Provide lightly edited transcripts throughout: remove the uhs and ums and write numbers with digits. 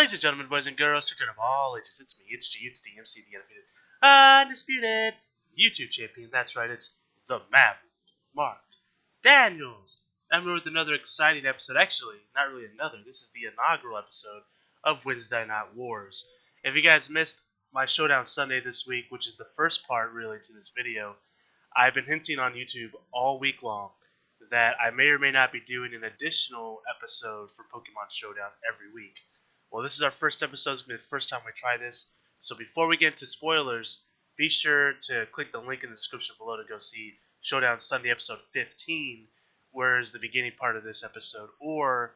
Ladies and gentlemen, boys and girls, children of all ages, it's me, it's G, it's DMC, the undefeated, undisputed YouTube champion. That's right, it's the Maverick, Mark Daniels. And we're with another exciting episode. Actually, not really another. This is the inaugural episode of Wednesday Night Wars. If you guys missed my Showdown Sunday this week, which is the first part really to this video, I've been hinting on YouTube all week long that I may or may not be doing an additional episode for Pokemon Showdown every week. Well, this is our first episode. It's going to be the first time we try this. So before we get into spoilers, be sure to click the link in the description below to go see Showdown Sunday episode 15, where is the beginning part of this episode, or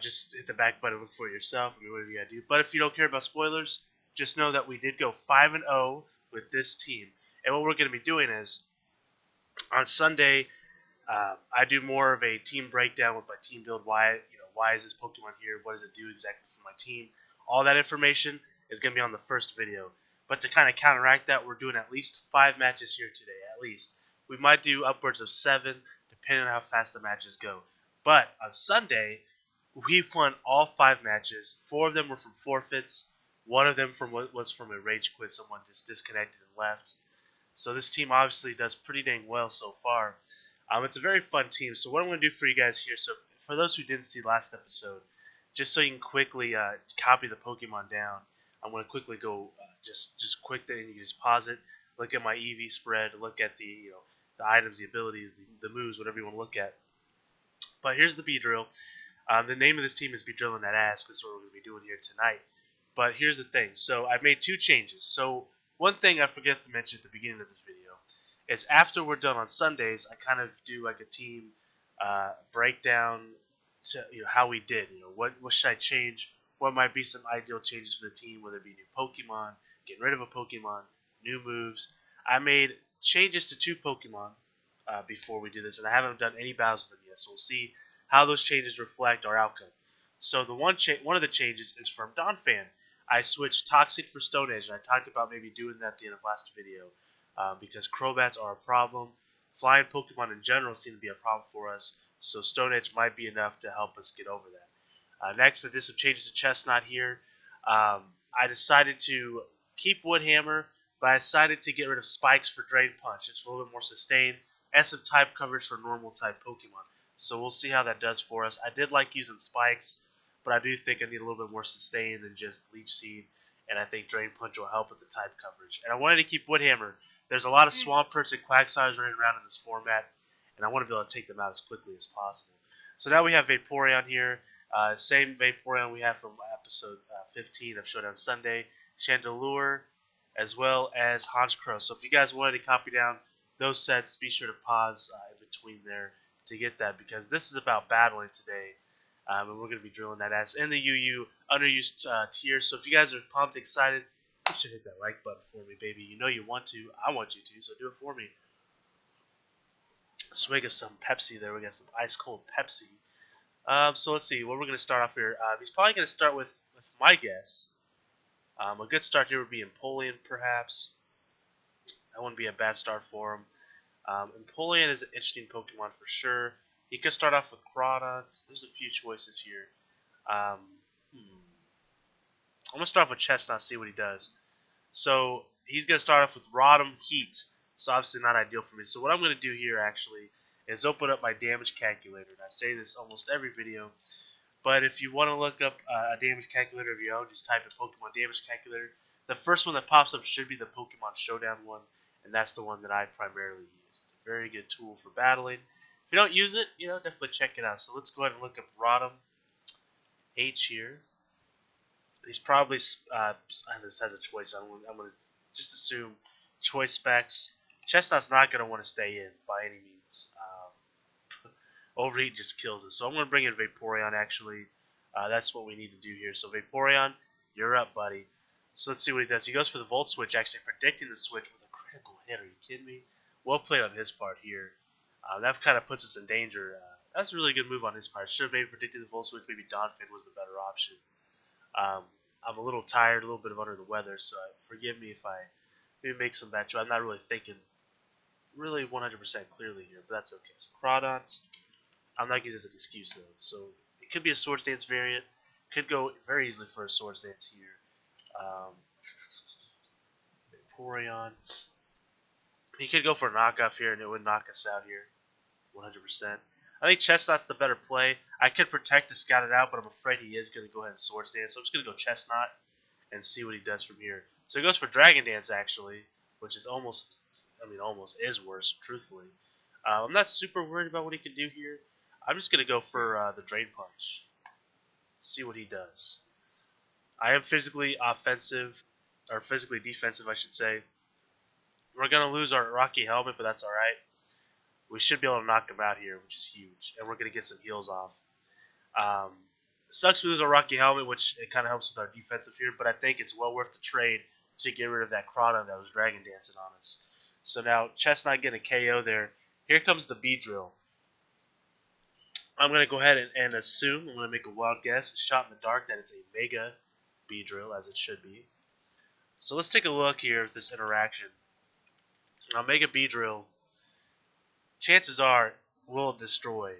just hit the back button and look for it yourself. I mean, whatever you got to do. But if you don't care about spoilers, just know that we did go 5-0 with this team. And what we're going to be doing is, on Sunday, I do more of a team breakdown with my team build. Why is this Pokemon here? What does it do exactly for my team? All that information is going to be on the first video. But to kind of counteract that, we're doing at least 5 matches here today, at least. We might do upwards of 7, depending on how fast the matches go. But on Sunday, we won all 5 matches. 4 of them were from forfeits. 1 of them was from a rage quit. Someone just disconnected and left. So this team obviously does pretty dang well so far. It's a very fun team. So what I'm going to do for you guys here, so for those who didn't see last episode, just so you can quickly copy the Pokemon down, I'm going to quickly go just quick thing. You can just pause it, look at my EV spread, look at the the items, the abilities, the moves, whatever you want to look at. But here's the Beedrill. The name of this team is Beedrillin' That Ass. That's what we're going to be doing here tonight. But here's the thing. So I've made 2 changes. So one thing I forget to mention at the beginning of this video is after we're done on Sundays, I kind of do like a team breakdown to how we did. What should I change? What might be some ideal changes for the team, whether it be new Pokemon, getting rid of a Pokemon, new moves. I made changes to 2 Pokemon before we do this, and I haven't done any battles with them yet. So we'll see how those changes reflect our outcome. So the one of the changes is from Donphan. I switched Toxic for Stone Edge, and I talked about maybe doing that at the end of last video. Because Crobats are a problem. Flying Pokemon in general seem to be a problem for us, so Stone Edge might be enough to help us get over that. Next, I did some changes to Chestnut here. I decided to keep Woodhammer, but I decided to get rid of Spikes for Drain Punch. It's a little bit more sustained, and some type coverage for normal type Pokemon. So we'll see how that does for us. I did like using Spikes, but I do think I need a little bit more sustain than just Leech Seed, and I think Drain Punch will help with the type coverage. And I wanted to keep Woodhammer. There's a lot of Swamperts and Quagsires running around in this format, and I want to be able to take them out as quickly as possible. So now we have Vaporeon here. Same Vaporeon we had from episode 15 of Showdown Sunday. Chandelure, as well as Honchkrow. So if you guys wanted to copy down those sets, be sure to pause in between there to get that, because this is about battling today. And we're going to be drilling that ass in the UU underused tier. So if you guys are pumped, excited, you should hit that like button for me, baby. You know you want to. I want you to, so do it for me. Swig of some Pepsi there. We got some ice cold Pepsi. So let's see what we're going to start off here. He's probably going to start with my guess. A good start here would be Empoleon, perhaps. That wouldn't be a bad start for him. Empoleon is an interesting Pokemon for sure. He could start off with Crawdons. There's a few choices here. I'm going to start off with Chestnut, see what he does. So he's going to start off with Rotom Heat. So obviously not ideal for me. So what I'm going to do here actually is open up my damage calculator. And I say this almost every video. But if you want to look up a damage calculator of your own, just type in Pokemon damage calculator. The first one that pops up should be the Pokemon Showdown one. And that's the one that I primarily use. It's a very good tool for battling. If you don't use it, definitely check it out. So let's go ahead and look up Rotom H here. He's probably has a choice. I'm going to just assume choice specs. Chestnut's not going to want to stay in by any means. Overheat just kills us. So I'm going to bring in Vaporeon, actually. That's what we need to do here. So Vaporeon, you're up, buddy. So let's see what he does. He goes for the Volt Switch, actually predicting the switch with a critical hit. Are you kidding me? Well played on his part here. That kind of puts us in danger. That's a really good move on his part. Should have maybe predicted the Volt Switch. Maybe Donphan was the better option. I'm a little tired, a little bit of under the weather, so forgive me if I maybe make some bad choices. I'm not really thinking really 100% clearly here, but that's okay. So Crawdons, I'm not using this as an excuse though. So it could be a Swords Dance variant. Could go very easily for a Swords Dance here. Vaporeon. He could go for a knockoff here, and it would knock us out here. 100%. I think Chestnut's the better play. I could protect to scout it out, but I'm afraid he is going to go ahead and Swords Dance. So I'm just going to go Chestnut and see what he does from here. So he goes for Dragon Dance, actually, which is almost is worse, truthfully. I'm not super worried about what he can do here. I'm just going to go for the Drain Punch. See what he does. I am physically offensive, or physically defensive, I should say. We're going to lose our Rocky Helmet, but that's alright. We should be able to knock him out here, which is huge. And we're going to get some heals off. Sucks we lose our Rocky Helmet, which it kind of helps with our defensive here, but I think it's well worth the trade to get rid of that Crota that was Dragon Dancing on us. So now, Chestnut getting a KO there. Here comes the Beedrill. I'm going to go ahead and assume, I'm going to make a wild guess, shot in the dark, that it's a Mega Beedrill, as it should be. So let's take a look here at this interaction. Now, Mega Beedrill, chances are, will destroy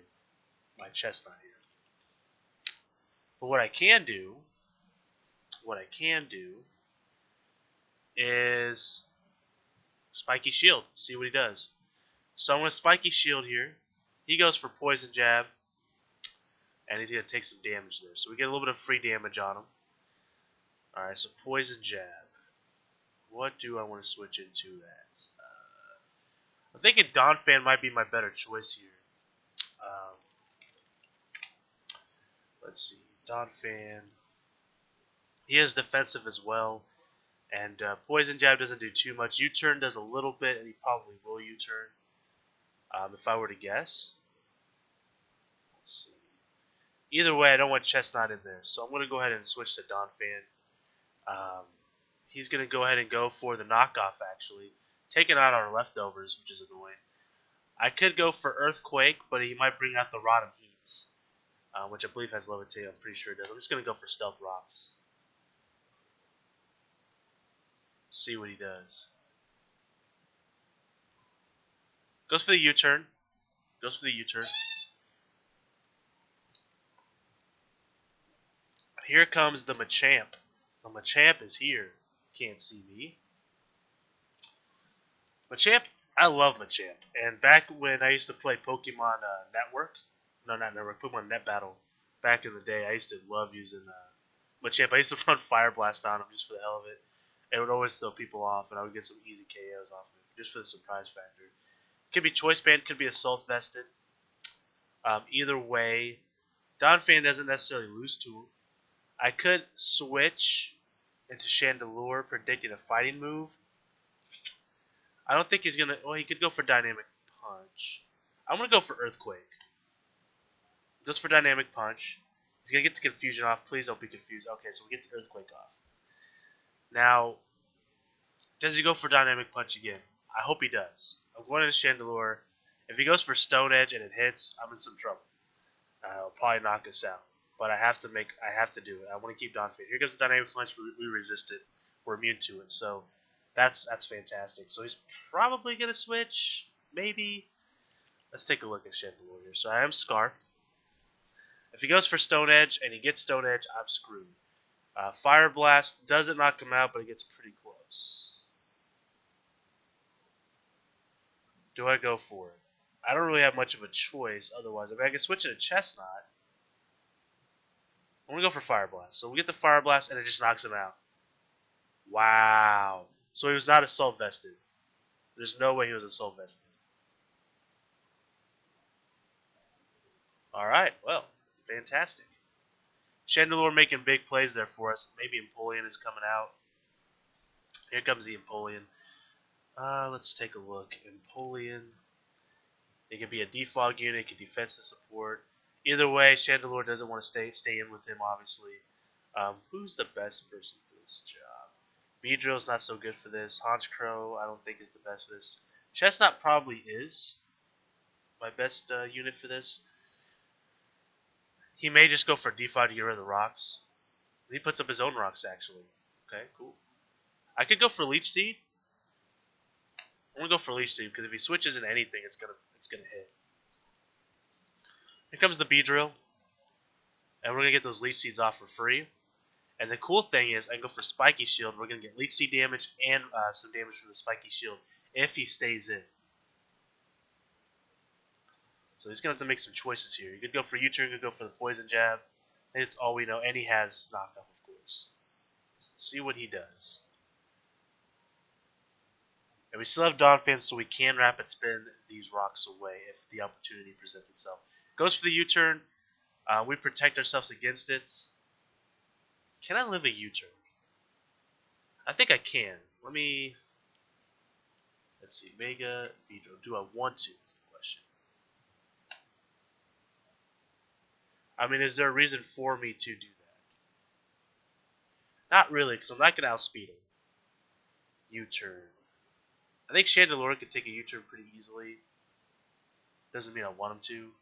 my Chestnut here. But what I can do is Spiky Shield. See what he does. So I'm going to Spiky Shield here. He goes for Poison Jab. And he's going to take some damage there. So we get a little bit of free damage on him. Alright, so Poison Jab. What do I want to switch into that? I'm thinking Donphan might be my better choice here. Let's see. Donphan. He is defensive as well. And Poison Jab doesn't do too much. U-turn does a little bit, and he probably will U-turn. If I were to guess. Let's see. Either way, I don't want Chestnut in there. So I'm going to go ahead and switch to Donphan. He's going to go ahead and go for the knockoff, actually. Taking out our leftovers, which is annoying. I could go for Earthquake, but he might bring out the Rotom Heat, which I believe has Levitate. I'm pretty sure it does. I'm just going to go for Stealth Rocks. See what he does. Goes for the U-turn. Here comes the Machamp. The Machamp is here. Can't see me. Machamp, I love Machamp. And back when I used to play Pokemon Network, no, not Network, Pokemon Net Battle, back in the day, I used to love using Machamp. I used to run Fire Blast on him just for the hell of it. It would always throw people off, and I would get some easy KOs off of it, just for the surprise factor. Could be Choice Band, could be Assault Vested. Either way, Donphan doesn't necessarily lose to him. I could switch into Chandelure, predicting a fighting move. I don't think he's going to... Well, he could go for Dynamic Punch. I'm going to go for Earthquake. Goes for Dynamic Punch. He's going to get the Confusion off. Please don't be confused. Okay, so we get the Earthquake off. Now, does he go for Dynamic Punch again? I hope he does. I'm going into Chandelure. If he goes for Stone Edge and it hits, I'm in some trouble. He'll probably knock us out. But I have to do it. I want to keep Donphan. Here comes the Dynamic Punch. We resist it. We're immune to it. So that's fantastic. So he's probably going to switch. Maybe. Let's take a look at Chandelure here. So I am Scarfed. If he goes for Stone Edge and he gets Stone Edge, I'm screwed. Fire Blast doesn't knock him out, but it gets pretty close. Do I go for it? I don't really have much of a choice otherwise. I can switch it to Chestnut. I'm going to go for Fire Blast. So we get the Fire Blast, and it just knocks him out. Wow. So he was not Assault Vested. There's no way he was Assault Vested. Alright, well, fantastic. Chandelure making big plays there for us. Maybe Empoleon is coming out. Here comes the Empoleon. Let's take a look. Empoleon. It could be a defog unit, it could defensive support. Either way, Chandelure doesn't want to stay in with him, obviously. Who's the best person for this job? Beedrill's not so good for this. Honchkrow, I don't think is the best for this. Chestnut probably is my best unit for this. He may just go for defog to get rid of the rocks. He puts up his own rocks, actually. Okay, cool. I could go for Leech Seed. I'm gonna go for Leech Seed because if he switches in anything, it's gonna hit. Here comes the Beedrill. And we're going to get those Leech Seeds off for free. And the cool thing is I can go for Spiky Shield. We're going to get Leech Seed damage and some damage from the Spiky Shield if he stays in. So he's going to have to make some choices here. You could go for U-turn, you could go for the Poison Jab. And it's all we know. And he has knockoff, of course. Let's see what he does. And we still have Donphan, so we can rapid spin these rocks away if the opportunity presents itself. Goes for the U-turn. We protect ourselves against it. Can I live a U-turn? I think I can. Let's see, Mega Beedrill. Do I want to? Is the question. I mean, is there a reason for me to do that? Not really, because I'm not going to outspeed him. U-turn. I think Chandelure could take a U-turn pretty easily. Doesn't mean I want him to.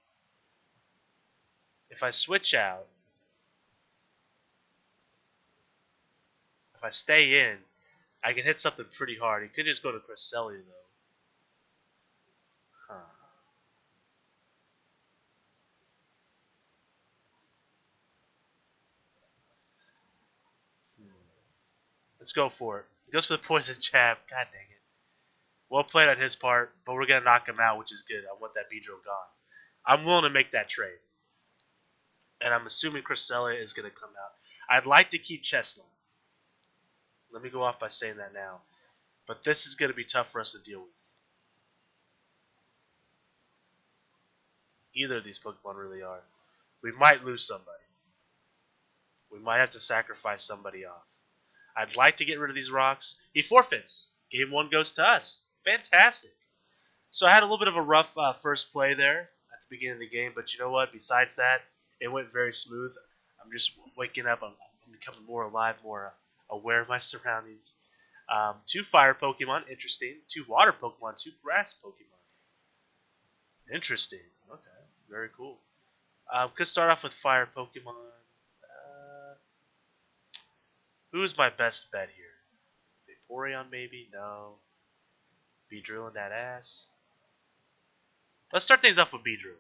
If I switch out, if I stay in, I can hit something pretty hard. He could just go to Cresselia, though. Huh. Let's go for it. He goes for the Poison Jab. God dang it. Well played on his part, but we're going to knock him out, which is good. I want that Beedrill gone. I'm willing to make that trade. And I'm assuming Cresselia is going to come out. I'd like to keep Chestnut. Let me go off by saying that now. But this is going to be tough for us to deal with. Either of these Pokemon really are. We might lose somebody. We might have to sacrifice somebody off. I'd like to get rid of these rocks. He forfeits. Game 1 goes to us. Fantastic. So I had a little bit of a rough first play there at the beginning of the game. But you know what? Besides that, it went very smooth. I'm just waking up. I'm becoming more alive, more aware of my surroundings. 2 fire Pokemon. Interesting. 2 water Pokemon. 2 grass Pokemon. Interesting. Okay. Very cool. Could start off with fire Pokemon. Who's my best bet here? Vaporeon maybe? No. Beedrill in that ass. Let's start things off with Beedrill.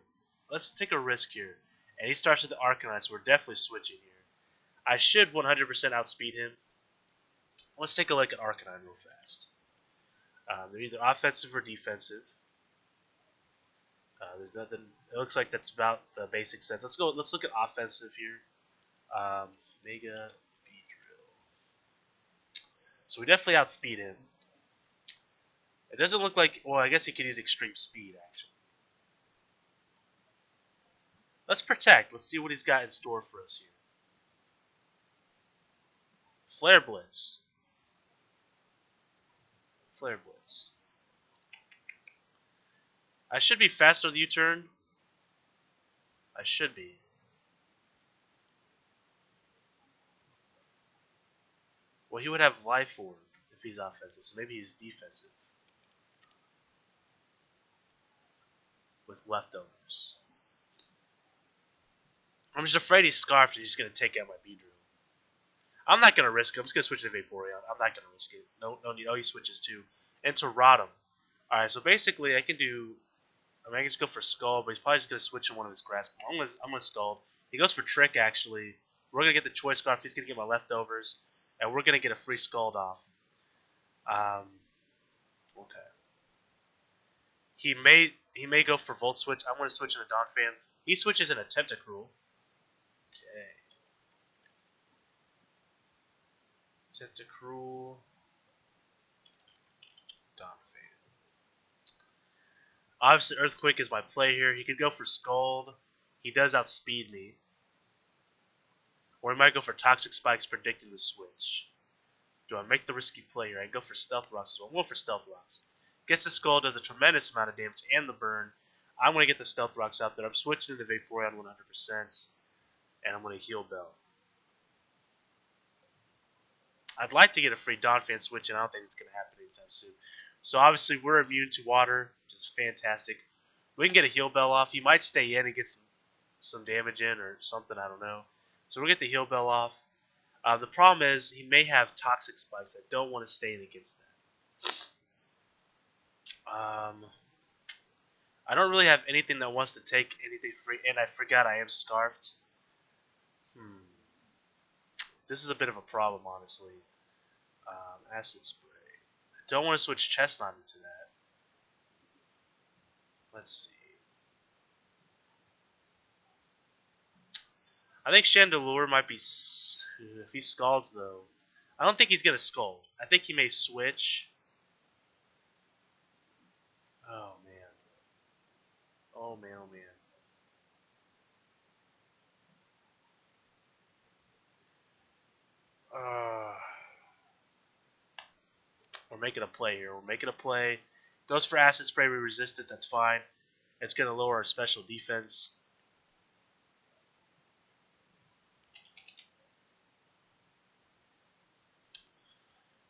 Let's take a risk here. And he starts with the Arcanine, so we're definitely switching here. I should 100% outspeed him. Let's take a look at Arcanine real fast. They're either offensive or defensive. There's nothing. It looks like that's about the basic sense. Let's go. Let's look at offensive here. Mega Beedrill. So we definitely outspeed him. It doesn't look like. Well, I guess he could use extreme speed actually. Let's protect. Let's see what he's got in store for us here. Flare Blitz. Flare Blitz. I should be faster with the U-turn. I should be. Well, he would have Life Orb if he's offensive, so maybe he's defensive. With leftovers. I'm just afraid he's Scarfed and he's going to take out my Beedrill. I'm not going to risk it. I'm just going to switch to Vaporeon. I'm not going to risk it. No need. Oh, he switches too. Into Rotom. Alright, so basically I can do... I mean, I can just go for Scald, but he's probably just going to switch in one of his grass. I'm going to Scald. He goes for Trick, actually. We're going to get the Choice Scarf. He's going to get my leftovers. And we're going to get a free Scald off. Okay. He may go for Volt Switch. I'm going to switch into Donphan. He switches in a Tentacruel. Okay. Tentacruel. Donphan. Obviously, Earthquake is my play here. He could go for Scald. He does outspeed me. Or he might go for Toxic Spikes, predicting the switch. Do I make the risky play here? I go for Stealth Rocks as well. I'm going for Stealth Rocks. Gets the Skull, does a tremendous amount of damage, and the burn. I'm going to get the Stealth Rocks out there. I'm switching to Vaporeon 100%. And I'm going to Heal Bell. I'd like to get a free Donphan switch, and I don't think it's going to happen anytime soon. So obviously we're immune to water, which is fantastic. We can get a Heal Bell off. He might stay in and get some damage in or something, I don't know. So we'll get the Heal Bell off. The problem is he may have Toxic Spikes. I don't want to stay in against that. I don't really have anything that wants to take anything free, and I forgot I am Scarfed. this is a bit of a problem, honestly. Acid spray. I don't want to switch Chestnut into that. Let's see. I think Chandelure might be. If he scalds, though. I don't think he's going to scald. I think he may switch. Oh, man. Oh, man, oh, man. We're making a play here. We're making a play. Goes for Acid Spray. We resist it. That's fine. It's going to lower our special defense.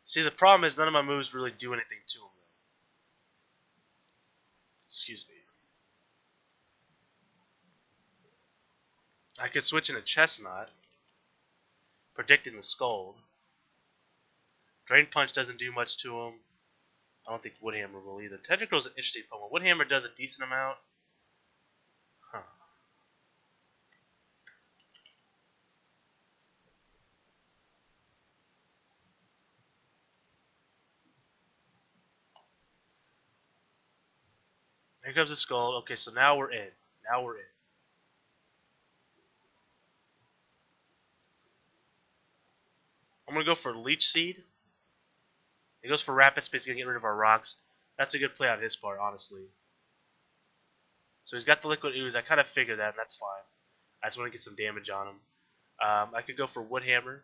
See, the problem is none of my moves really do anything to him, though. Excuse me. I could switch into Chestnut, predicting the Scald. Drain Punch doesn't do much to him. I don't think Woodhammer will either. Tentacruel is an interesting Pokemon. Woodhammer does a decent amount. Huh. Here comes the Scald. Okay, so now we're in. Now we're in. I'm going to go for Leech Seed. He goes for Rapid Space to get rid of our rocks. That's a good play on his part, honestly. So he's got the Liquid Ooze. I kind of figured that, and that's fine. I just want to get some damage on him. I could go for Woodhammer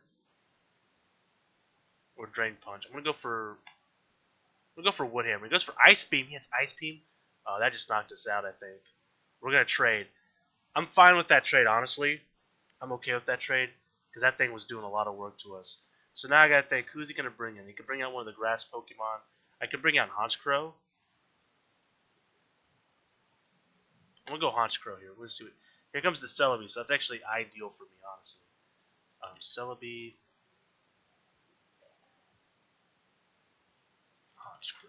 or Drain Punch. I'm gonna go for Woodhammer. He goes for Ice Beam. He has Ice Beam. Oh, that just knocked us out, I think. We're gonna trade. I'm fine with that trade, honestly. I'm okay with that trade because that thing was doing a lot of work to us. So now I gotta think, who's he gonna bring in? He could bring out one of the grass Pokemon. I could bring out Honchkrow. I'm gonna go Honchkrow here. We'll see what. Here comes the Celebi, so that's actually ideal for me, honestly. Celebi. Honchkrow.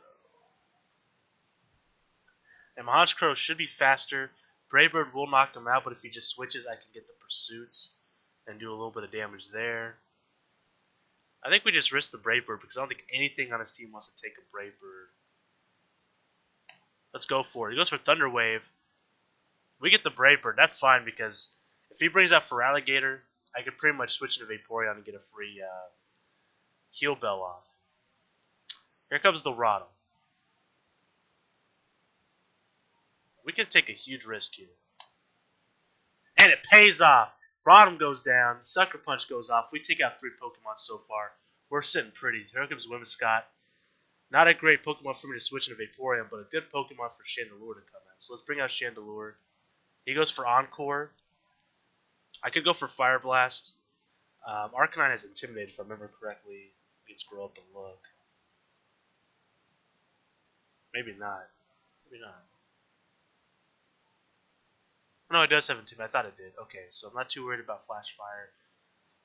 And my Honchkrow should be faster. Brave Bird will knock him out, but if he just switches, I can get the Pursuits and do a little bit of damage there. I think we just risk the Brave Bird because I don't think anything on his team wants to take a Brave Bird. Let's go for it. He goes for Thunder Wave. We get the Brave Bird. That's fine because if he brings out Feraligatr, I could pretty much switch into Vaporeon and get a free Heal Bell off. Here comes the Rotom. We can take a huge risk here. And it pays off. Rotom goes down. Sucker Punch goes off. We take out 3 Pokemon so far. We're sitting pretty. Here comes Whimsicott. Not a great Pokemon for me to switch into Vaporeon, but a good Pokemon for Chandelure to come out. So let's bring out Chandelure. He goes for Encore. I could go for Fire Blast. Arcanine has Intimidate, if I remember correctly. We can scroll up and look. Maybe not. Maybe not. No, it does have Intimidate. I thought it did. Okay, so I'm not too worried about Flash Fire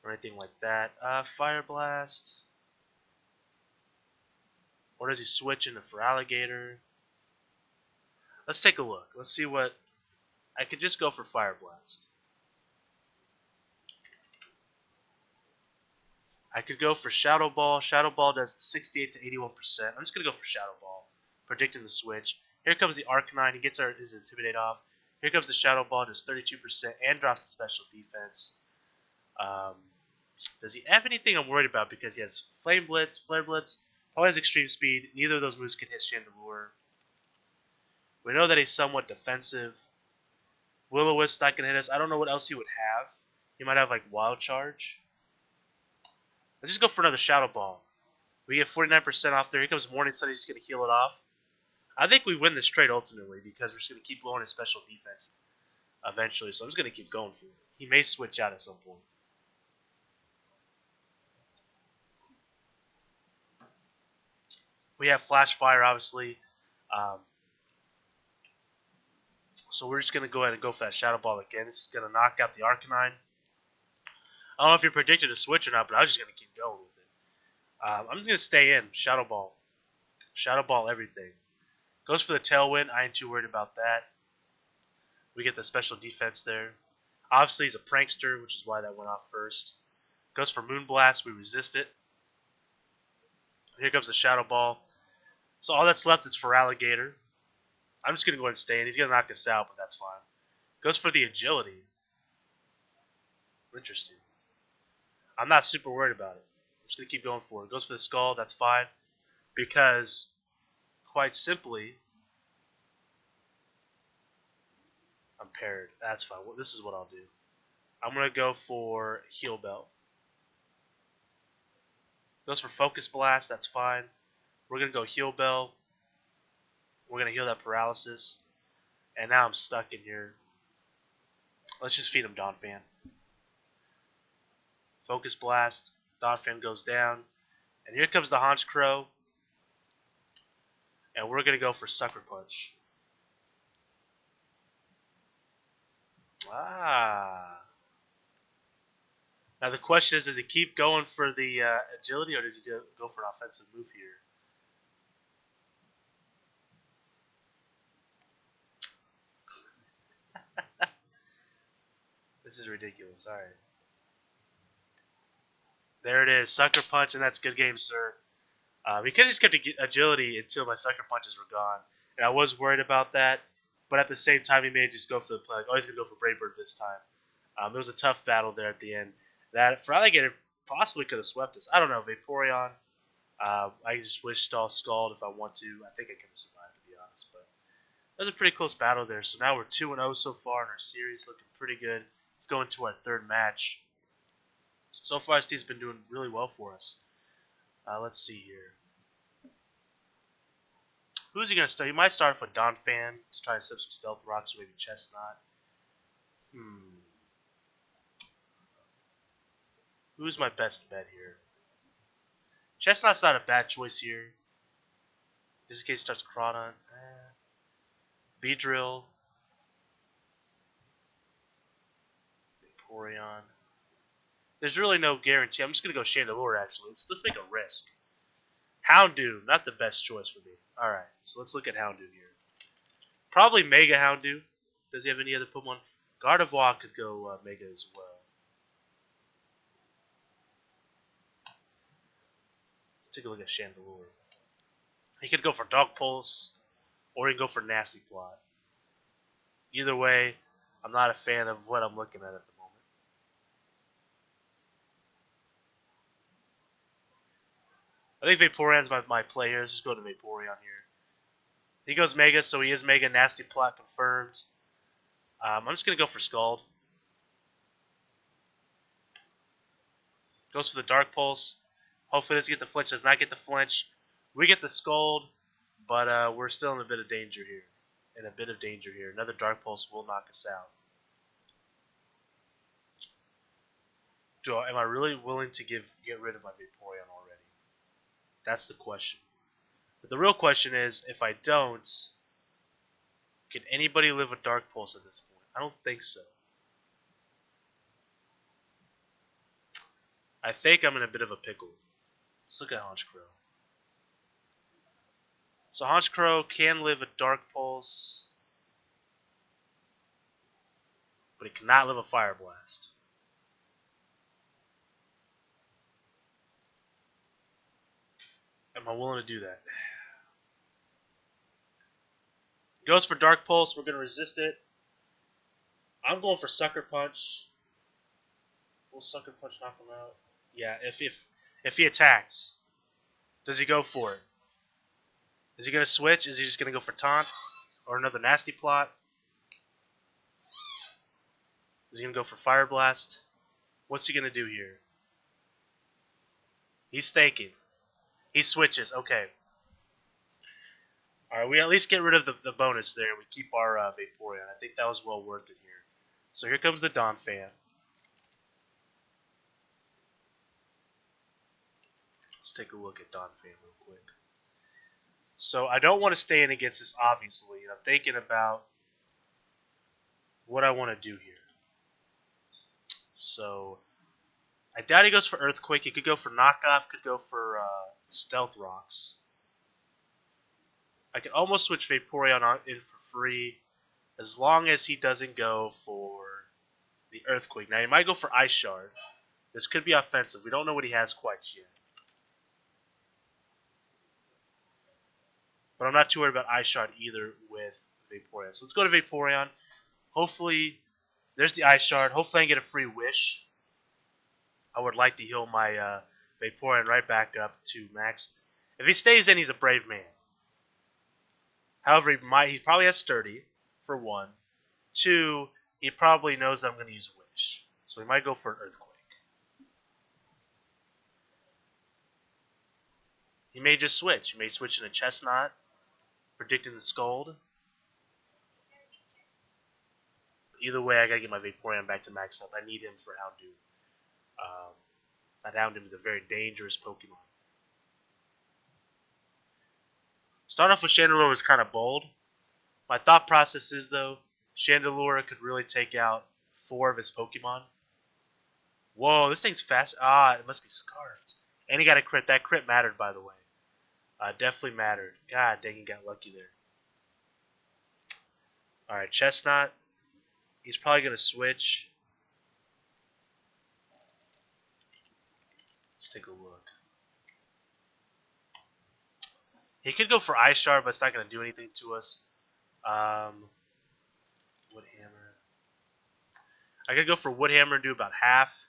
or anything like that. Fire Blast. Or does he switch into Feraligatr? Let's take a look. Let's see what... I could just go for Fire Blast. I could go for Shadow Ball. Shadow Ball does 68 to 81%. I'm just going to go for Shadow Ball, predicting the switch. Here comes the Arcanine. He gets his Intimidate off. Here comes the Shadow Ball, does 32% and drops the special defense. Does he have anything I'm worried about? Because he has Flame Blitz, Flare Blitz, probably has Extreme Speed. Neither of those moves can hit Chandelure. We know that he's somewhat defensive. Will-O-Wisp not going to hit us. I don't know what else he would have. He might have like Wild Charge. Let's just go for another Shadow Ball. We get 49% off there. Here comes Morning Sun. He's just going to heal it off. I think we win this trade ultimately because we're just going to keep lowering his special defense eventually. So I'm just going to keep going for it. He may switch out at some point. We have Flash Fire, obviously. So we're just going to go ahead and go for that Shadow Ball again. This is going to knock out the Arcanine. I don't know if you predicted a switch or not, but I was just going to keep going with it. I'm just going to stay in. Shadow Ball. Shadow Ball everything. Goes for the Tailwind. I ain't too worried about that. We get the special defense there. Obviously, he's a Prankster, which is why that went off first. Goes for Moonblast. We resist it. Here comes the Shadow Ball. So all that's left is for Alligator. I'm just going to go ahead and stay in. He's going to knock us out, but that's fine. Goes for the Agility. Interesting. I'm not super worried about it. I'm just going to keep going for it. Goes for the Skull. That's fine. Because, quite simply, I'm paired. That's fine. Well, this is what I'll do. I'm going to go for Heal Bell. Goes for Focus Blast. That's fine. We're going to go Heal Bell. We're going to heal that paralysis. And now I'm stuck in here. Let's just feed him Donphan. Focus Blast. Donphan goes down. And here comes the Honchkrow. And we're going to go for Sucker Punch. Ah. Now the question is, does he keep going for the agility, or does he go for an offensive move here? This is ridiculous. All right. There it is. Sucker Punch, and that's good game, sir. He could have just kept agility until my Sucker Punches were gone. And I was worried about that. But at the same time, he may just go for the play. Like, oh, he's going to go for Brave Bird this time. It was a tough battle there at the end. That, for Alligator, possibly could have swept us. I don't know. Vaporeon. I just wish Stall Scald if I want to. I think I could have survived, to be honest. But that was a pretty close battle there. So now we're 2-0 so far in our series. Looking pretty good. Let's go into our third match. So far, Steve's been doing really well for us. Let's see here. Who's he going to start? He might start with Donphan to try to set some Stealth Rocks, or maybe Chestnut. Who's my best bet here? Chestnut's not a bad choice here. In this case, starts Crawdon. Beedrill. Vaporeon. There's really no guarantee. I'm just going to go Chandelure, actually. Let's make a risk. Houndoom, not the best choice for me. Alright, so let's look at Houndoom here. Probably Mega Houndoom. Does he have any other Pokemon? Gardevoir could go Mega as well. Let's take a look at Chandelure. He could go for Dog Pulse, or he can go for Nasty Plot. Either way, I'm not a fan of what I'm looking at the moment. I think Vaporeon's my play here. Let's just go to Vaporeon here. He goes Mega, so he is Mega. Nasty Plot confirmed. I'm just going to go for Scald. Goes for the Dark Pulse. Hopefully doesn't get the flinch. Does not get the flinch. We get the Scald, but we're still in a bit of danger here. Another Dark Pulse will knock us out. Am I really willing to get rid of my Vaporeon already? That's the question. But the real question is, if I don't, can anybody live with Dark Pulse at this point? I don't think so. I think I'm in a bit of a pickle. Let's look at Honchkrow. So Honchkrow can live a Dark Pulse, but he cannot live a Fire Blast. Am I willing to do that? Goes for Dark Pulse. We're going to resist it. I'm going for Sucker Punch. Will Sucker Punch knock him out? Yeah, if he attacks. Does he go for it? Is he going to switch? Is he just going to go for Taunts? Or another Nasty Plot? Is he going to go for Fire Blast? What's he going to do here? He's thinking. He switches. Okay. Alright, we at least get rid of the bonus there. We keep our Vaporeon. I think that was well worth it here. So here comes the Donphan. Let's take a look at Donphan real quick. So I don't want to stay in against this, obviously. I'm thinking about what I want to do here. So I doubt he goes for Earthquake. He could go for Knockoff. Could go for Stealth Rocks. I could almost switch Vaporeon in for free as long as he doesn't go for the Earthquake. Now he might go for Ice Shard. This could be offensive. We don't know what he has quite yet. But I'm not too worried about Ice Shard either with Vaporeon. So let's go to Vaporeon. Hopefully, there's the Ice Shard. Hopefully I can get a free Wish. I would like to heal my Vaporeon right back up to max. If he stays in, he's a brave man. However, he probably has Sturdy, for one. Two, he probably knows that I'm going to use Wish. So he might go for an Earthquake. He may just switch. He may switch into Chestnut, predicting the Scald. Either way, I gotta get my Vaporeon back to max health. I need him for Houndoom. That Houndoom is a very dangerous Pokemon. Starting off with Chandelure was kind of bold. My thought process is, though, Chandelure could really take out 4 of his Pokemon. Whoa, this thing's fast. Ah, it must be Scarfed. And he got a crit. That crit mattered, by the way. Definitely mattered. God dang, he got lucky there. Alright, Chestnut. He's probably going to switch. Let's take a look. He could go for Ice Shard, but it's not going to do anything to us. Wood Hammer. I could go for Wood Hammer and do about half.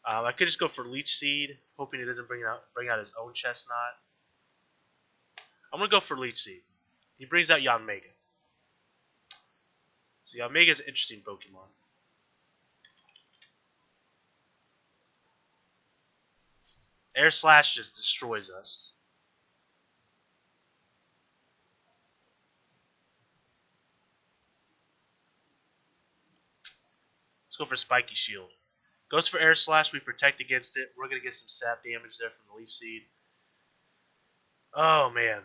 I could just go for Leech Seed, hoping he doesn't bring out his own Chestnut. I'm going to go for Leech Seed. He brings out Yanmega. So Yanmega is an interesting Pokemon. Air Slash just destroys us. Let's go for Spiky Shield. Goes for Air Slash. We protect against it. We're going to get some sap damage there from the Leaf Seed. Oh, man.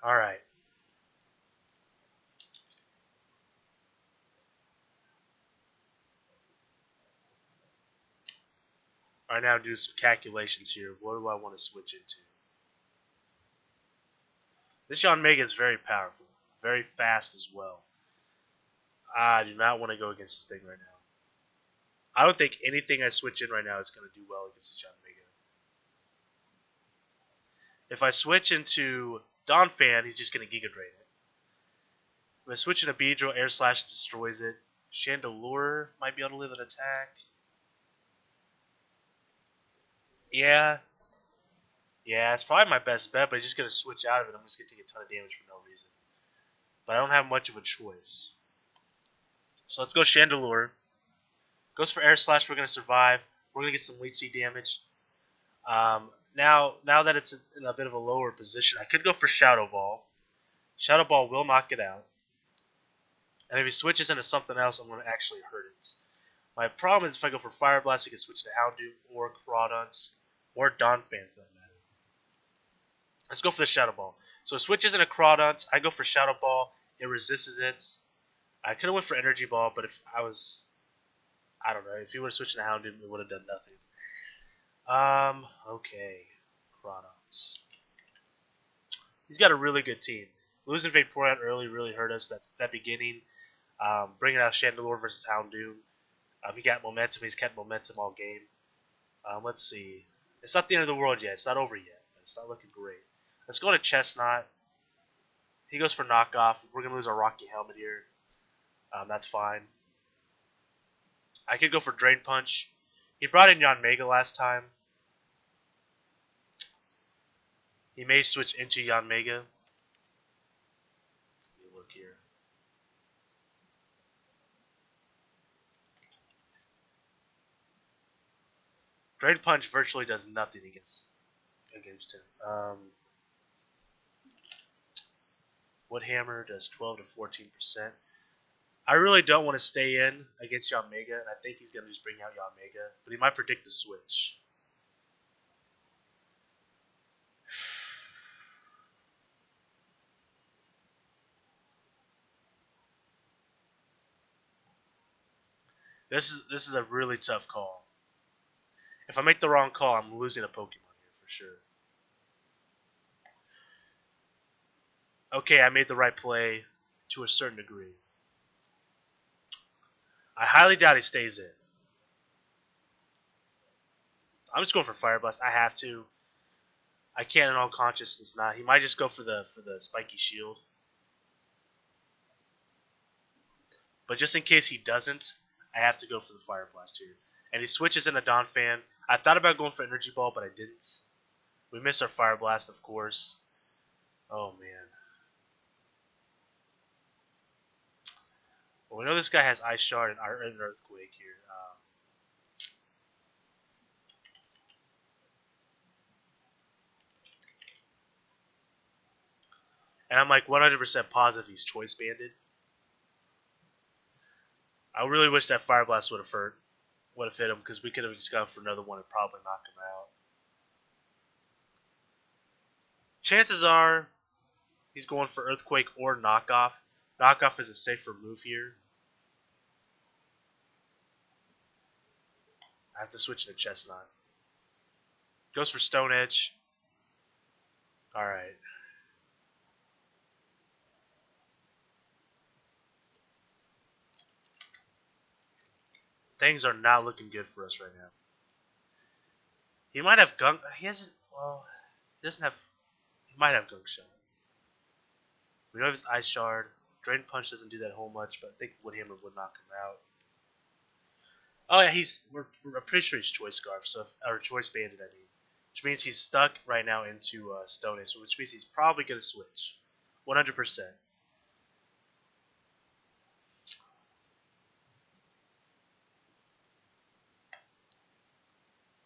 Alright. Alright, now do some calculations here. What do I want to switch into? This Yanmega is very powerful. Very fast as well. I do not want to go against this thing right now. I don't think anything I switch in right now is going to do well against this Yanmega. If I switch into Donphan, he's just going to Giga Drain it. If I switch into Beedrill, Air Slash destroys it. Chandelure might be able to live an attack. Yeah, it's probably my best bet, but he's just going to switch out of it. I'm just going to take a ton of damage for no reason. But I don't have much of a choice. So let's go Chandelure. Goes for Air Slash. We're going to survive. We're going to get some Leech Seed damage. Now that it's in a bit of a lower position, I could go for Shadow Ball. Shadow Ball will knock it out. And if he switches into something else, I'm going to actually hurt it. My problem is if I go for Fire Blast, I can switch to Houndoom or Crawdons or Donphan for that matter. Let's go for the Shadow Ball. So it switches into Crawdons. I go for Shadow Ball. It resists it. I could have went for Energy Ball, but if I don't know. If he would have switched to Houndoom, it would have done nothing. Okay. Crawdons. He's got a really good team. Losing Vaporeon early really hurt us. That beginning. Bringing out Chandelure versus Houndoom. He got momentum. He's kept momentum all game. Let's see. It's not the end of the world yet. It's not over yet. But it's not looking great. Let's go to Chestnut. He goes for knockoff. We're going to lose our Rocky Helmet here. That's fine. I could go for Drain Punch. He brought in Yanmega last time. He may switch into Yanmega. Let me look here. Drain Punch virtually does nothing against him. Wood Hammer does 12 to 14%. I really don't want to stay in against Yanmega, and I think he's going to just bring out Yanmega, but he might predict the switch. This is a really tough call. If I make the wrong call, I'm losing a Pokemon here for sure. Okay, I made the right play to a certain degree. I highly doubt he stays in. I'm just going for Fire Blast. I have to. I can't in all consciousness not. He might just go for the spiky shield. But just in case he doesn't, I have to go for the Fire Blast here. And he switches in a Donphan. I thought about going for Energy Ball, but I didn't. We missed our Fire Blast, of course. Oh, man. Well, we know this guy has Ice Shard and Earthquake here. And I'm like 100% positive he's Choice Banded. I really wish that Fire Blast would have hit him, because we could have just gone for another one and probably knocked him out. Chances are he's going for Earthquake or Knockoff. Knockoff is a safer move here. I have to switch to Chestnut. Goes for Stone Edge. Alright. Things are not looking good for us right now. He might have Gunk. He hasn't. Well, he doesn't have. He might have Gunk Shot. We know he has Ice Shard. Drain Punch doesn't do that whole much, but I think Woodhammer would knock him out. Oh yeah, we're pretty sure he's Choice Scarf, or Choice Banded, I mean, which means he's stuck right now into Stone Age, which means he's probably gonna switch, 100%.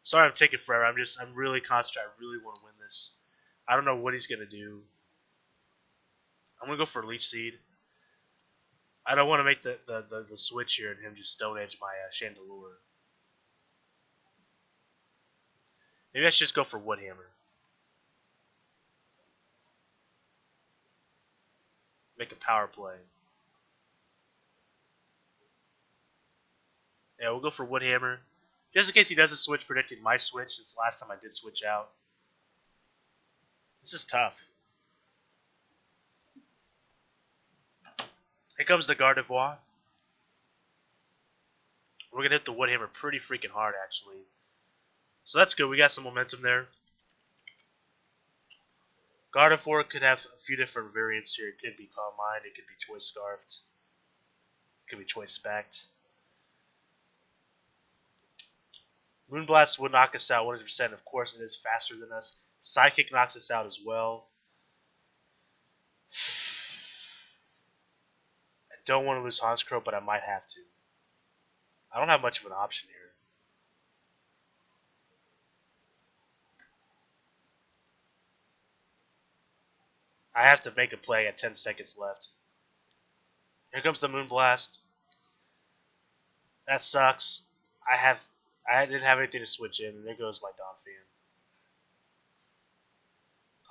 Sorry, I'm taking forever. I'm really concentrated. I really want to win this. I don't know what he's gonna do. I'm gonna go for Leech Seed. I don't want to make the switch here and him just Stone Edge my Chandelure. Maybe I should just go for Woodhammer. Make a power play. Yeah, we'll go for Woodhammer. Just in case he doesn't switch, predicting my switch, since last time I did switch out. This is tough. Here comes the Gardevoir. We're going to hit the Woodhammer pretty freaking hard, actually. So that's good. We got some momentum there. Gardevoir could have a few different variants here. It could be Calm Mind. It could be Choice Scarfed. It could be Choice Specked. Moonblast would knock us out 100%. Of course, it is faster than us. Psychic knocks us out as well. I don't want to lose Honchkrow, but I might have to. I don't have much of an option here. I have to make a play at 10 seconds left. Here comes the Moonblast. That sucks. I didn't have anything to switch in, and there goes my Donphan.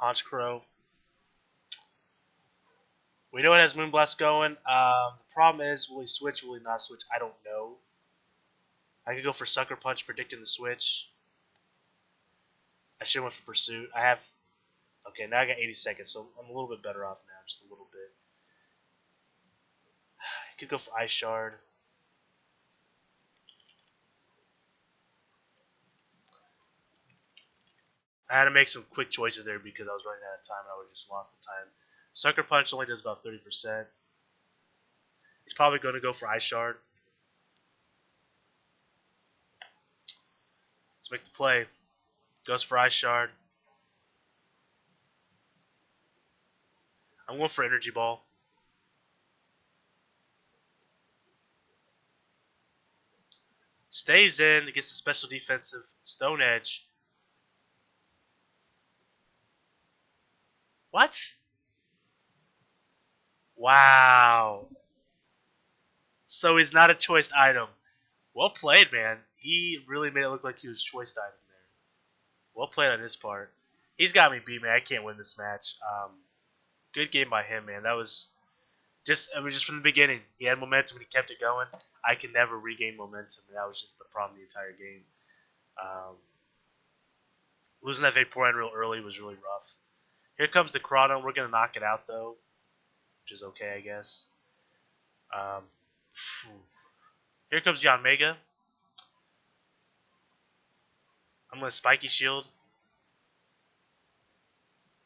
Honchkrow. We know it has Moonblast going. The problem is, will he switch, will he not switch? I don't know. I could go for Sucker Punch, predicting the switch. I should have went for Pursuit. I have... Okay, now I got 80 seconds, so I'm a little bit better off now, just a little bit. I could go for Ice Shard. I had to make some quick choices there because I was running out of time and I would have just lost the time. Sucker Punch only does about 30%. He's probably going to go for Ice Shard. Let's make the play. Goes for Ice Shard. I'm going for Energy Ball. Stays in, gets the special defensive Stone Edge. What? Wow. So he's not a choiced item. Well played, man. He really made it look like he was choiced item there. Well played on his part. He's got me beat, man. I can't win this match. Good game by him, man. That was just from the beginning. He had momentum and he kept it going. I can never regain momentum, and that was just the problem the entire game. Losing that Vaporeon real early was really rough. Here comes the Chrono. We're going to knock it out, though, which is okay, I guess. Here comes Yanmega. I'm going to Spiky Shield.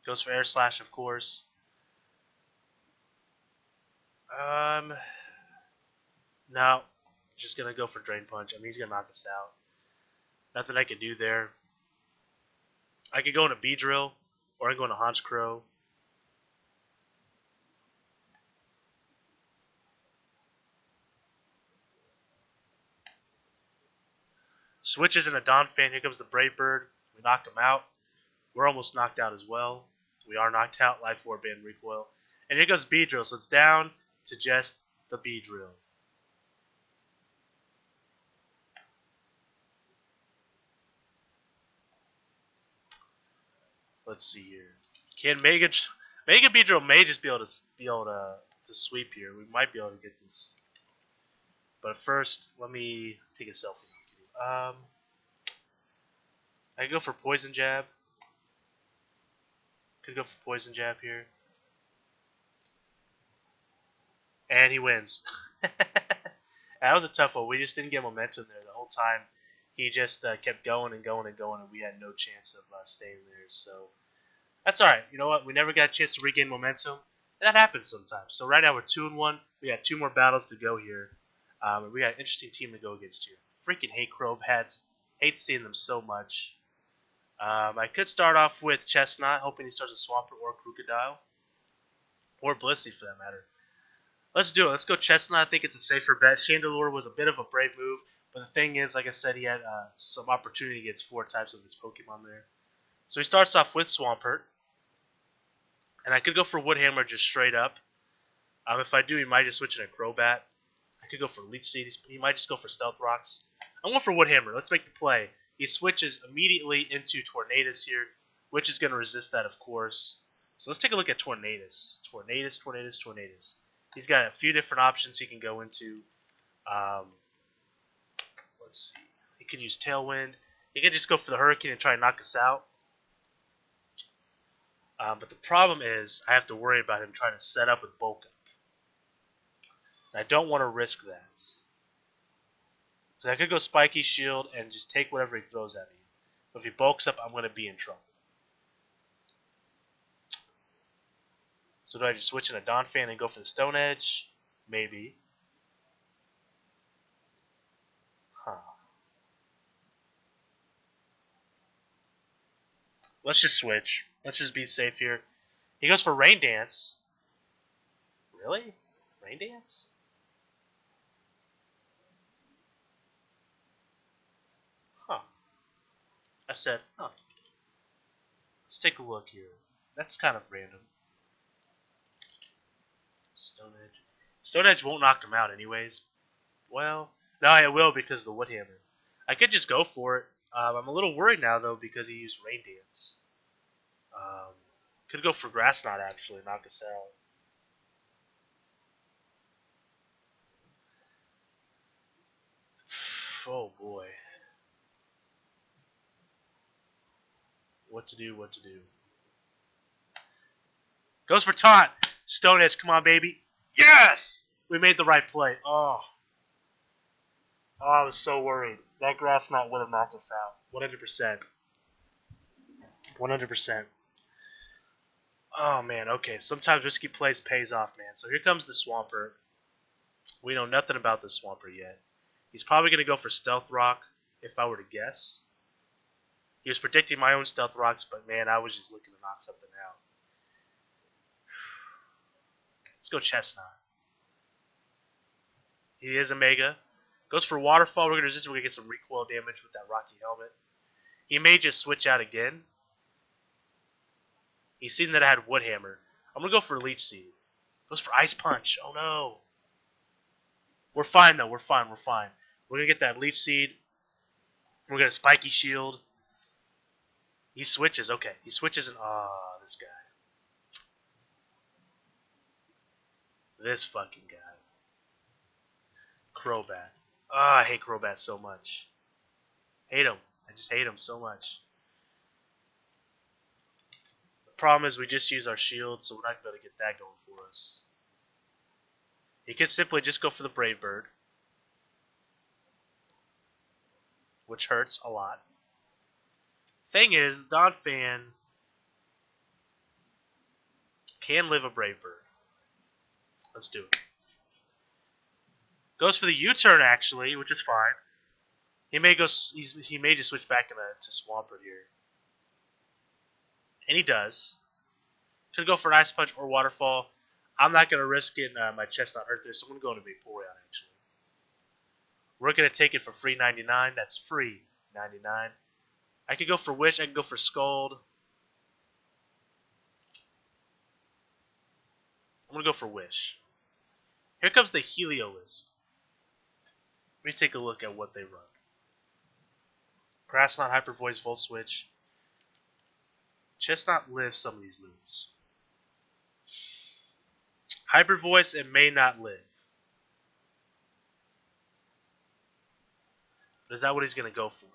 Goes for Air Slash, of course. No. Just going to go for Drain Punch. I mean, he's going to knock us out. Nothing I can do there. I could go into Beedrill, or I can go into Honchkrow. Switches in a Donphan. Here comes the Brave Bird. We knock him out. We're almost knocked out as well. We are knocked out. Life Orb and Recoil. And here goes Beedrill. So it's down to just the Beedrill. Let's see here. Can Mega Beedrill may just be able to sweep here. We might be able to get this. But first, let me take a selfie. I can go for Poison Jab. Could go for Poison Jab here. And he wins. That was a tough one. We just didn't get momentum there the whole time. He just kept going and going and going, and we had no chance of staying there. So that's all right. You know what? We never got a chance to regain momentum, and that happens sometimes. So right now we're 2-1. We got 2 more battles to go here, and we got an interesting team to go against here. Freaking hate Crobats. Hate seeing them so much. I could start off with Chestnut, hoping he starts with Swampert or Krookodile, or Blissey for that matter. Let's do it. Let's go Chestnut. I think it's a safer bet. Chandelure was a bit of a brave move, but the thing is, like I said, he had some opportunity against 4 types of his Pokemon there. So he starts off with Swampert, and I could go for Woodhammer just straight up. If I do, he might just switch in a Crobat. I could go for Leech Seed. He might just go for Stealth Rocks. I'm going for Woodhammer. Let's make the play. He switches immediately into Tornadus here, which is going to resist that, of course. So let's take a look at Tornadus. Tornadus. He's got a few different options he can go into. Let's see. He could use Tailwind. He could just go for the Hurricane and try and knock us out. But the problem is I have to worry about him trying to set up with Bulk Up. And I don't want to risk that. So I could go Spiky Shield and just take whatever he throws at me. But if he bulks up, I'm going to be in trouble. So do I just switch in a Donphan and go for the Stone Edge? Maybe. Let's just switch. Let's just be safe here. He goes for Rain Dance. Really? Rain Dance? Huh. I said, huh. Let's take a look here. That's kind of random. Stone Edge. Stone Edge won't knock him out anyways. Well, no, it will because of the Woodhammer. I could just go for it. I'm a little worried now, though, because he used Rain Dance. Could go for Grass Knot, actually, knock us out. Oh, boy. What to do. Goes for Taunt. Stone Edge, come on, baby. Yes! We made the right play. Oh, I was so worried. That Grass Knot would have knocked us out. 100%. 100%. Oh, man. Okay, sometimes risky plays pays off, man. So here comes the Swampert. We know nothing about this Swampert yet. He's probably going to go for Stealth Rock, if I were to guess. He was predicting my own Stealth Rocks, but, man, I was just looking to knock something out. Let's go Chestnut. He is a Mega. Goes for Waterfall. We're going to resist. We're going to get some recoil damage with that Rocky Helmet. He may just switch out again. He's seen that I had Woodhammer. I'm going to go for Leech Seed. Goes for Ice Punch. Oh, no. We're fine, though. We're fine. We're going to get that Leech Seed. We're going to Spiky Shield. He switches. Okay. He switches and... oh, this guy. This fucking guy. Crobat. Oh, I hate Crobat so much. Hate him. I just hate him so much. The problem is we just use our shield, so we're not going to get that going for us. He could simply just go for the Brave Bird, which hurts a lot. Thing is, Donphan can live a Brave Bird. Let's do it. Goes for the U-turn actually, which is fine. He may go. He may just switch back to Swampert here, and he does. Could go for an Ice Punch or Waterfall. I'm not gonna risk getting my Chestnut hurt there, so I'm gonna go into Vaporeon actually. We're gonna take it for free 99. That's free 99. I could go for Wish. I could go for Scald. I'm gonna go for Wish. Here comes the Heliolisk. Let me take a look at what they run. Grassland, Hyper Voice, Volt Switch. Chestnut lives some of these moves. Hyper Voice, it may not live. But is that what he's going to go for?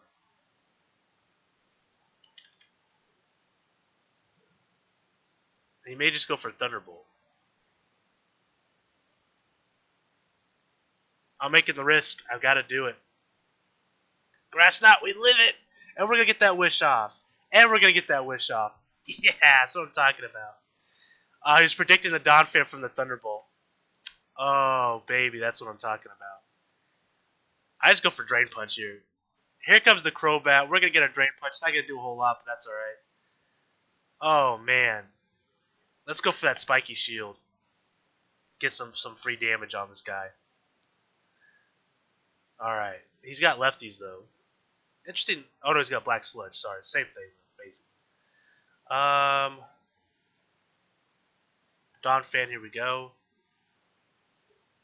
He may just go for Thunderbolt. I'm making the risk. I've got to do it. Grass Knot, we live it! And we're going to get that wish off. And we're going to get that wish off. Yeah, that's what I'm talking about. He was predicting the Donphan from the Thunderbolt. Oh, baby, that's what I'm talking about. I just go for Drain Punch here. Here comes the Crobat. We're going to get a Drain Punch. It's not going to do a whole lot, but that's alright. Oh, man. Let's go for that Spiky Shield. Get some free damage on this guy. Alright. He's got lefties, though. Interesting. Oh, no, he's got Black Sludge. Sorry. Same thing, basically. Donphan, here we go.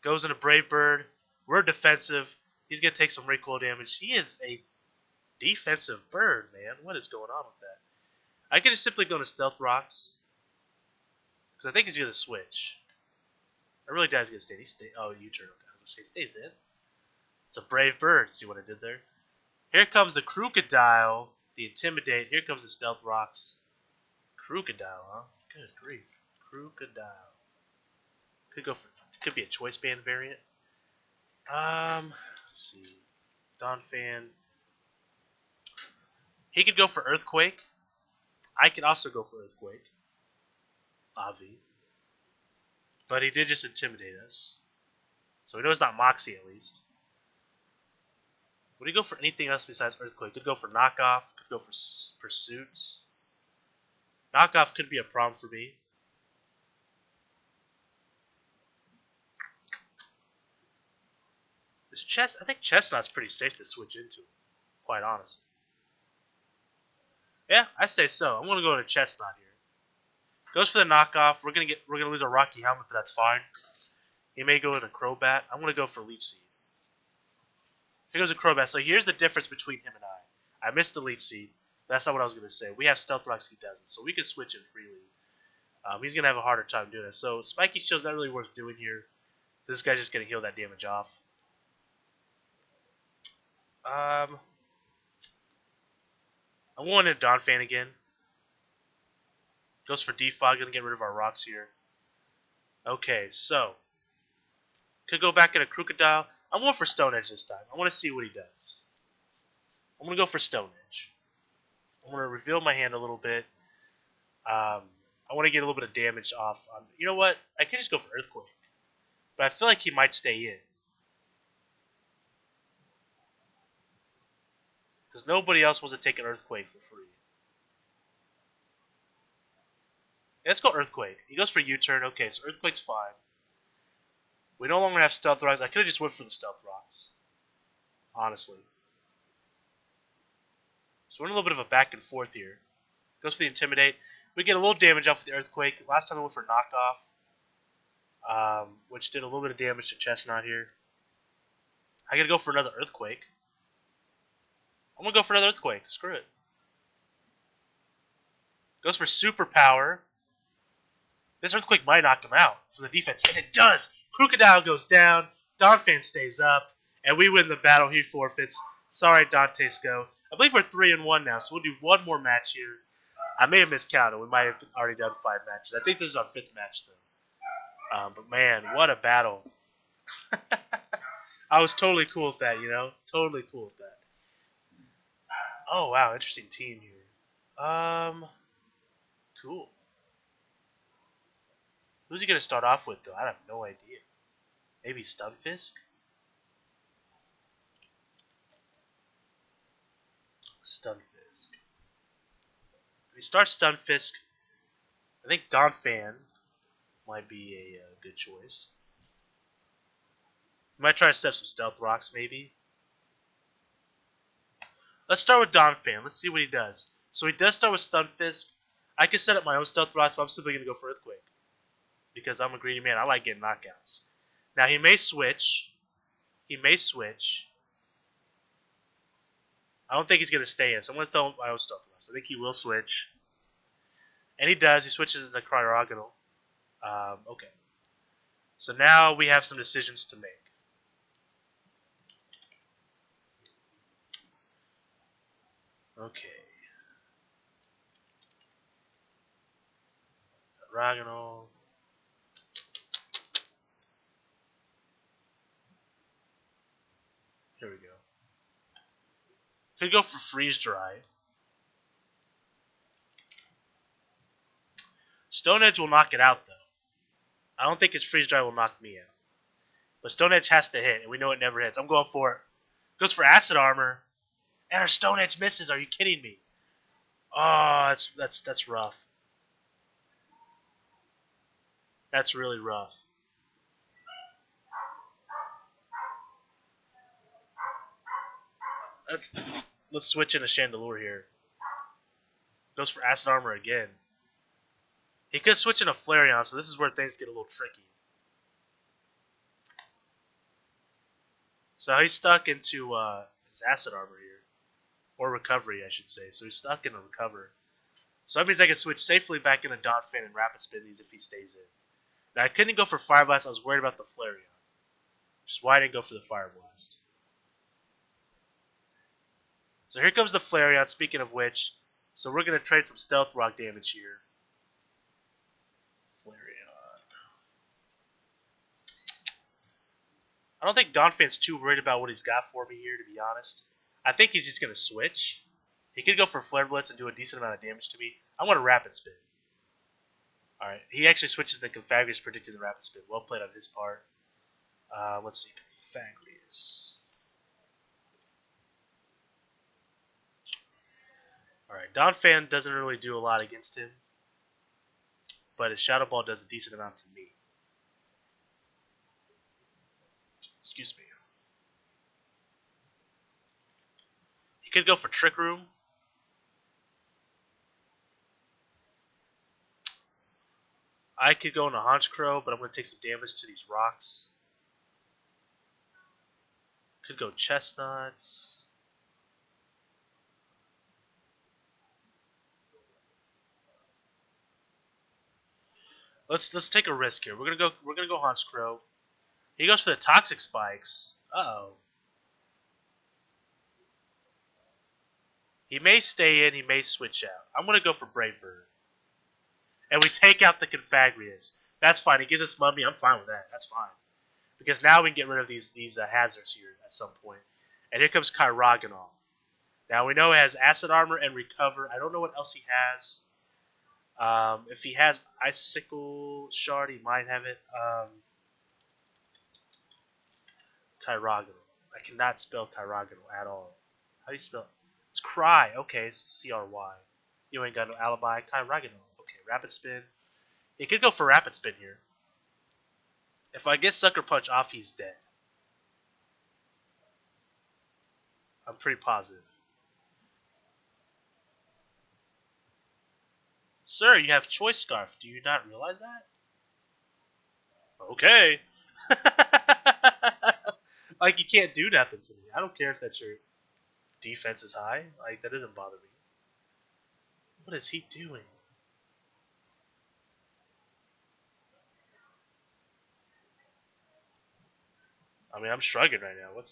Goes into Brave Bird. We're defensive. He's going to take some recoil damage. He is a defensive bird, man. What is going on with that? I could just simply go to Stealth Rocks. Because I think he's going to switch. I really doubt he's going to stay. Oh, U-turn. I was going to say, stays in. It's a Brave Bird. See what I did there? Here comes the Krookodile. The Intimidate. Here comes the Stealth Rocks. Krookodile, huh? Good grief. Krookodile. Could be a Choice Band variant. Let's see. Donphan. He could go for Earthquake. I could also go for Earthquake. Avi. But he did just intimidate us. So we know it's not Moxie at least. Would he go for anything else besides Earthquake? Could go for Knockoff. Could go for Pursuits. Knockoff could be a problem for me. I think Chestnut's pretty safe to switch into, quite honestly. Yeah, I say so. I'm gonna go to Chestnut here. Goes for the knockoff. We're gonna lose a Rocky Helmet, but that's fine. He may go into Crobat. I'm gonna go for Leech Seed. Here goes a Crobat. So here's the difference between him and I. I missed the Leech Seed. That's not what I was gonna say. We have Stealth Rocks, he doesn't, so we can switch him freely. He's gonna have a harder time doing it. So Spiky Shield's not really worth doing here. This guy's just gonna heal that damage off. I'm going into Donphan again. Goes for Defog, gonna get rid of our rocks here. Okay, so could go back into Krookodile. I'm going for Stone Edge this time. I want to see what he does. I'm gonna go for Stone Edge. I'm gonna reveal my hand a little bit. I want to get a little bit of damage off. You know what? I could just go for Earthquake, but I feel like he might stay in. Because nobody else wants to take an Earthquake for free. Yeah, let's go Earthquake. He goes for U-turn. Okay, so Earthquake's fine. We no longer have Stealth Rocks. I could have just went for the Stealth Rocks. Honestly. So we're in a little bit of a back and forth here. Goes for the Intimidate. We get a little damage off the Earthquake. Last time I went for Knockoff. Which did a little bit of damage to Chestnut here. I gotta go for another Earthquake. I'm going to go for another Earthquake. Screw it. Goes for Superpower. This Earthquake might knock him out from the defense. And it does. Krookodile goes down. Donphan stays up. And we win the battle. He forfeits. Sorry, Dantesco. I believe we're 3-1 now, so we'll do one more match here. I may have miscounted. We might have already done 5 matches. I think this is our 5th match, though. But, man, what a battle. I was totally cool with that, you know? Totally cool with that. Oh, wow, interesting team here. Cool. Who's he gonna start off with though? I have no idea. Maybe Stunfisk? Stunfisk. If he starts Stunfisk, I think Donphan might be a good choice. Might try to set up some Stealth Rocks, maybe. Let's start with Donphan. Let's see what he does. So he does start with Stunfisk. I could set up my own Stealth Rocks, but I'm simply going to go for Earthquake. Because I'm a greedy man. I like getting knockouts. Now he may switch. He may switch. I don't think he's going to stay in, so I'm going to throw my own Stealth Rocks. I think he will switch. And he does. He switches into Cryogonal. Okay. So now we have some decisions to make. Okay. Ragnall. Here we go. Could go for Freeze Dry. Stone Edge will knock it out, though. I don't think his Freeze Dry will knock me out. But Stone Edge has to hit, and we know it never hits. I'm going for it. Goes for Acid Armor. And our Stone Edge misses. Are you kidding me? Oh, that's rough. That's really rough. Let's switch in a Chandelure here. Goes for Acid Armor again. He could switch in a Flareon, so this is where things get a little tricky. So he's stuck into his Acid Armor here. Or Recovery, I should say. So he's stuck in a Recover. So that means I can switch safely back into Donphan and Rapid Spin these if he stays in. Now I couldn't go for Fire Blast. I was worried about the Flareon. Which is why I didn't go for the Fire Blast. So here comes the Flareon, speaking of which. So we're going to trade some Stealth Rock damage here. Flareon. I don't think Donphan's too worried about what he's got for me here, to be honest. I think he's just going to switch. He could go for Flare Blitz and do a decent amount of damage to me. I want a Rapid Spin. Alright, he actually switches the Confagrius, predicting the Rapid Spin. Well played on his part. Let's see, Confagrius. Alright, Donphan doesn't really do a lot against him. But his Shadow Ball does a decent amount to me. Excuse me. He could go for Trick Room. I could go into Honchkrow, but I'm going to take some damage to these rocks. Could go Chestnuts. Let's take a risk here. We're gonna go Honchkrow. He goes for the Toxic Spikes. Uh-oh. He may stay in, he may switch out. I'm gonna go for Brave Bird. And we take out the Confagrius. That's fine. He gives us Mummy. I'm fine with that. That's fine. Because now we can get rid of these hazards here at some point. And here comes Kyrogonol. Now we know it has Acid Armor and Recover. I don't know what else he has. If he has Icicle Shard, he might have it. Kyrogonol. I cannot spell Kyrogonol at all. How do you spell it? It's Cry. Okay, it's C-R-Y. You ain't got no alibi. Kyrogonol. Okay, Rapid Spin. He could go for Rapid Spin here. If I get Sucker Punch off, he's dead. I'm pretty positive. Sir, you have Choice Scarf. Do you not realize that? Okay. Like, you can't do nothing to me. I don't care if that's your defense is high. Like, that doesn't bother me. What is he doing? I mean, I'm shrugging right now.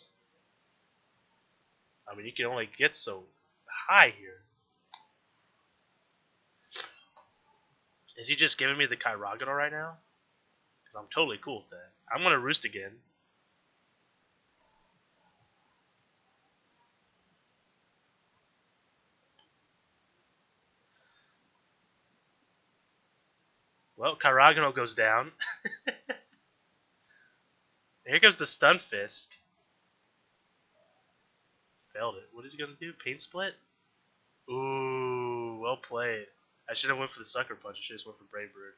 I mean, you can only get so high here. Is he just giving me the Kyrogonol right now? Because I'm totally cool with that. I'm going to Roost again. Well, Karagano goes down. Here comes the Stunfisk. Failed it. What is he going to do? Pain Split? Ooh, well played. I should have went for the Sucker Punch. I should have just went for Brave Bird.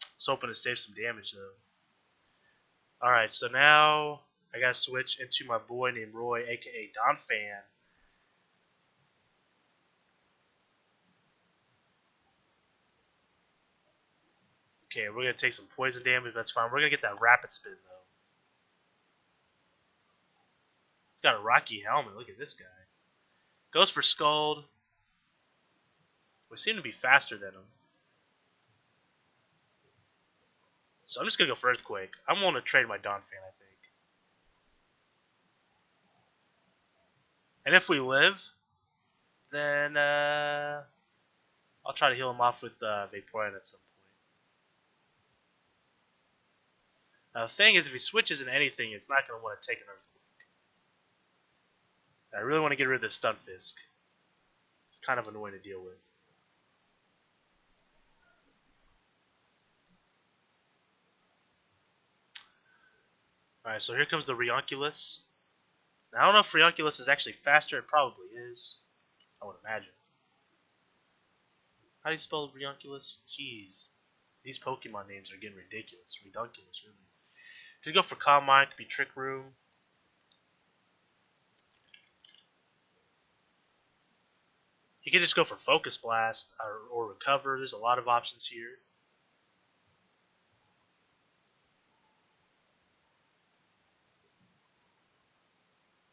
I was hoping to save some damage, though. Alright, so now I got to switch into my boy named Roy, a.k.a. Donphan. Okay, we're going to take some poison damage. That's fine. We're going to get that Rapid Spin, though. He's got a Rocky helmet. Look at this guy. Goes for Scald. We seem to be faster than him. So I'm just going to go for Earthquake. I'm willing to trade my Donphan, I think. And if we live, then I'll try to heal him off with Vaporeon at some point. Now the thing is, if he switches in anything, it's not going to want to take an Earthquake. I really want to get rid of this Stunfisk. It's kind of annoying to deal with. Alright, so here comes the Rionkulus. Now, I don't know if Rionkulus is actually faster. It probably is. I would imagine. How do you spell Rionkulus? Jeez. These Pokemon names are getting ridiculous. Redunculus, really. Could go for Calm Mind. Could be Trick Room. You could just go for Focus Blast or Recover. There's a lot of options here.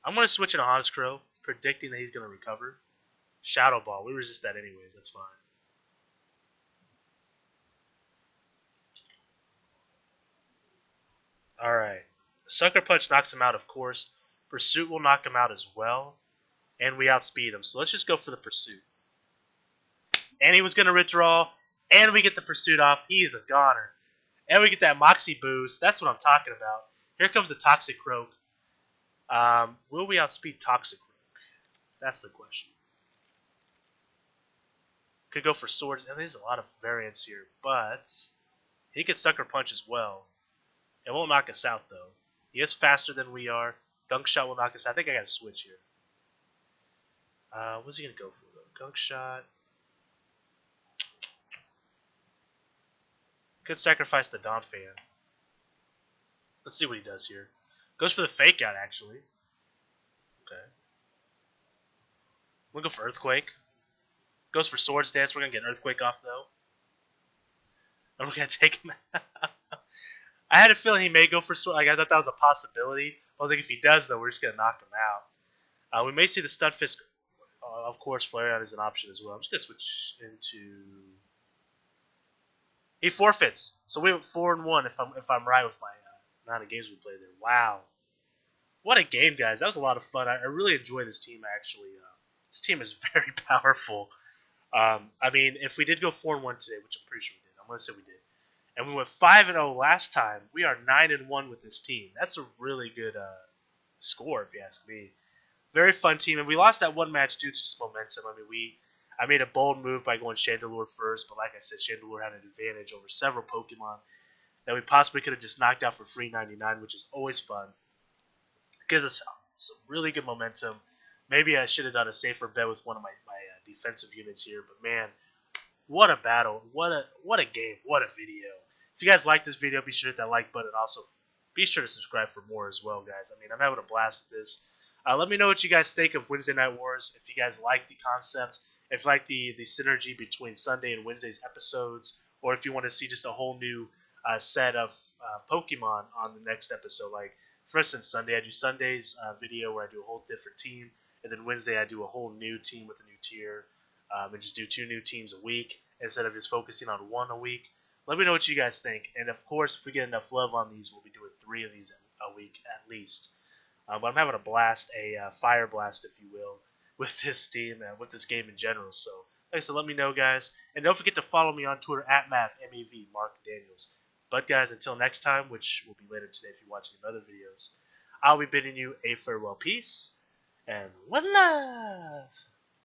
I'm going to switch into Honestcrow, predicting that he's going to recover. Shadow Ball. We resist that anyways. That's fine. Alright. Sucker Punch knocks him out, of course. Pursuit will knock him out as well. And we outspeed him. So let's just go for the Pursuit. And he was going to withdraw. And we get the Pursuit off. He is a goner. And we get that Moxie boost. That's what I'm talking about. Here comes the Toxicroak. Will we outspeed Toxicroak? That's the question. Could go for Swords. And there's a lot of variants here. But he could Sucker Punch as well. It won't knock us out, though. He is faster than we are. Gunk Shot will knock us out. I think I got to switch here. What's he going to go for, though? Gunk Shot. Could sacrifice the Donphan. Let's see what he does here. Goes for the Fake Out, actually. Okay. We'll go for Earthquake. Goes for Swords Dance. We're going to get Earthquake off, though. And we're going to take him out. I had a feeling he may go for Sword. Like, I thought that was a possibility. I was like, if he does, though, we're just going to knock him out. We may see the Stunfisk. Of course, Flareon is an option as well. I'm just going to switch into... He forfeits. So we went 4-1 if I'm right with my amount of games we played there. Wow. What a game, guys. That was a lot of fun. I really enjoy this team, actually. This team is very powerful. I mean, if we did go 4-1 today, which I'm pretty sure we did. I'm going to say we did. And we went 5-0 last time. We are 9-1 with this team. That's a really good score, if you ask me. Very fun team, and we lost that one match due to just momentum. I mean, I made a bold move by going Chandelure first, but like I said, Chandelure had an advantage over several Pokemon that we possibly could have just knocked out for free 99, which is always fun. Gives us some really good momentum. Maybe I should have done a safer bet with one of my defensive units here, but man, what a battle! What a game! What a video! If you guys like this video, be sure to hit that like button. Also, be sure to subscribe for more as well, guys. I mean, I'm having a blast with this. Let me know what you guys think of Wednesday Night Wars. If you guys like the concept, if you like the synergy between Sunday and Wednesday's episodes, or if you want to see just a whole new set of Pokemon on the next episode. Like, for instance, Sunday I do Sunday's video where I do a whole different team, and then Wednesday I do a whole new team with a new tier, and just do 2 new teams a week instead of just focusing on 1 a week. Let me know what you guys think, and of course, if we get enough love on these, we'll be doing 3 of these a week at least. But I'm having a blast, a fire blast, if you will, with this team and with this game in general. So, like I said, let me know, guys. And don't forget to follow me on Twitter at MAV, Mark Daniels. But, guys, until next time, which will be later today if you're watching other videos, I'll be bidding you a farewell peace and one love.